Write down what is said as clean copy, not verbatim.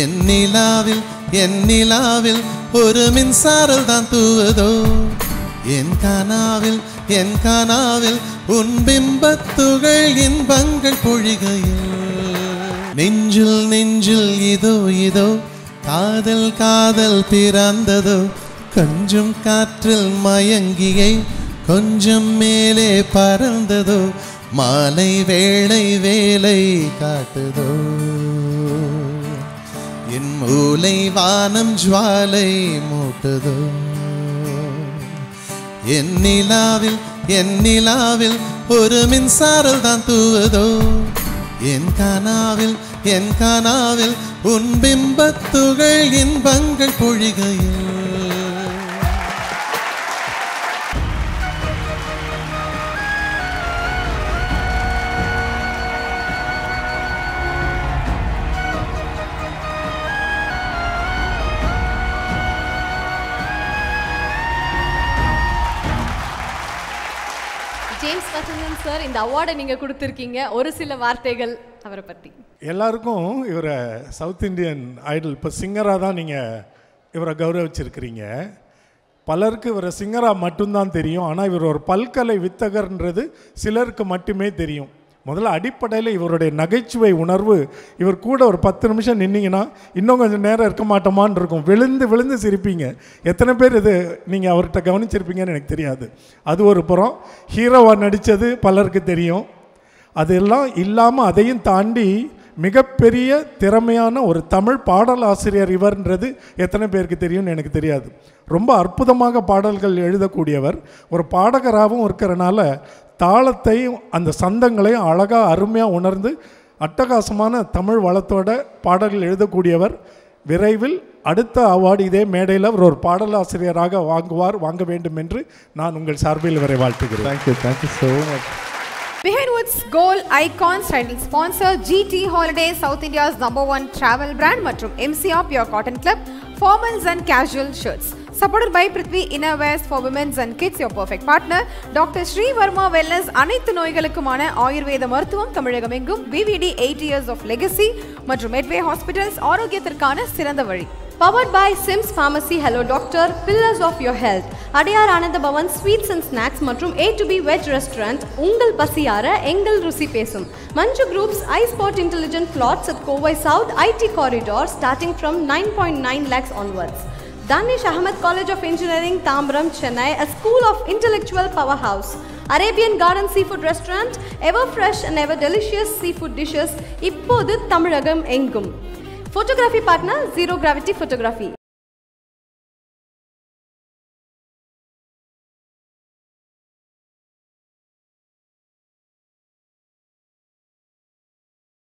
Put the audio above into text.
என் நிலாவில் ஒரு மின்சாரம் தான் தூவதோ என் கனாவில் உன் பிம்பத்துகள் இன்பங்கள் பொழிகையில் நெஞ்சில் இதோ காதல் பிறந்ததோ கொஞ்சம் காற்றில் மயங்கியை கொஞ்சம் மேலே பறந்ததோ மாலை வேலை காட்டுதோ என் மூலை வானம் ஜுவாலை மூட்டுதோ என் நிலாவில் ஒரு மின்சாரம் தான் தூவதோ என் கனாவில் உன் பிம்பத்துகள் இன்பங்கள் பொழிகையில் ஜேம்ஸ் வசந்தன் சார், இந்த அவார்டை நீங்கள் கொடுத்துருக்கீங்க, ஒரு சில வார்த்தைகள் அவரை பற்றி. எல்லாருக்கும் இவரை சவுத் இண்டியன் ஐடல் இப்போ சிங்கராக தான் நீங்கள் இவரை கௌரவிச்சிருக்கிறீங்க. பலருக்கு இவரை சிங்கராக மட்டும்தான் தெரியும். ஆனால் இவர் ஒரு பல்கலை வித்தகர்ன்றது சிலருக்கு மட்டுமே தெரியும். முதல்ல அடிப்படையில் இவருடைய நகைச்சுவை உணர்வு, இவர் கூட ஒரு 10 நிமிஷம் நின்னீங்கன்னா இன்னும் கொஞ்சம் நேரம் இருக்க மாட்டோமான்னு இருக்கும். விழுந்து சிரிப்பீங்க. எத்தனை பேர் இது நீங்கள் அவர்கிட்ட கவனிச்சிருப்பீங்கன்னு எனக்கு தெரியாது. அது ஒரு புறம். ஹீரோவாக நடித்தது பலருக்கு தெரியும். அதெல்லாம் இல்லாமல் அதையும் தாண்டி மிகப்பெரிய திறமையான ஒரு தமிழ் பாடல் ஆசிரியர் இவர்ன்றது எத்தனை பேருக்கு தெரியும்னு எனக்கு தெரியாது. ரொம்ப அற்புதமாக பாடல்கள் எழுதக்கூடியவர். ஒரு பாடகராகவும் இருக்கிறனால தாளத்தையும் அந்த சந்தங்களையும் அழகாக அருமையாக உணர்ந்து அட்டகாசமான தமிழ் வளத்தோட பாடல்கள் எழுதக்கூடியவர். விரைவில் அடுத்த அவார்டு இதே மேடையில் அவர் ஒரு பாடலாசிரியராக வாங்க வேண்டும் என்று நான் உங்கள் சார்பில் இவரை வாழ்த்துகிறேன். Thank you so much. Behind Woods Gold Icons title sponsor GT Holidays, South India's #1 travel brand மற்றும் MCR Pure Cotton Club formals and casual shirts. Supported by Prithvi Innerwears for women's and kids, your perfect partner. Dr. Sri Verma Wellness, அனைத்து நோய்களுக்குமான ஆயுர்வேத மருத்துவம் தமிழகம் எங்கும். BVD 8 years of legacy மற்றும் Medway Hospitals, ஆரோக்கியத்திற்கான சிறந்த வழி. Powered by Sims Pharmacy, Hello Doctor, Pillars of Your Health, Adyar Ananda Pawan sweets and snacks மற்றும் A2B veg restaurant. உங்கள் பசியார எங்கள் ருசி பேசும். மஞ்சு groups iSpot Intelligent Plots at Kovai South IT Corridor starting from 9.9 lakhs onwards. Danish Ahmed College of Engineering, Tambram, Chennai, a school of intellectual powerhouse. Arabian Garden Seafood Restaurant, ever fresh and ever delicious seafood dishes, இப்போது தமிழகம் எங்கும். Photography partner, Zero Gravity Photography.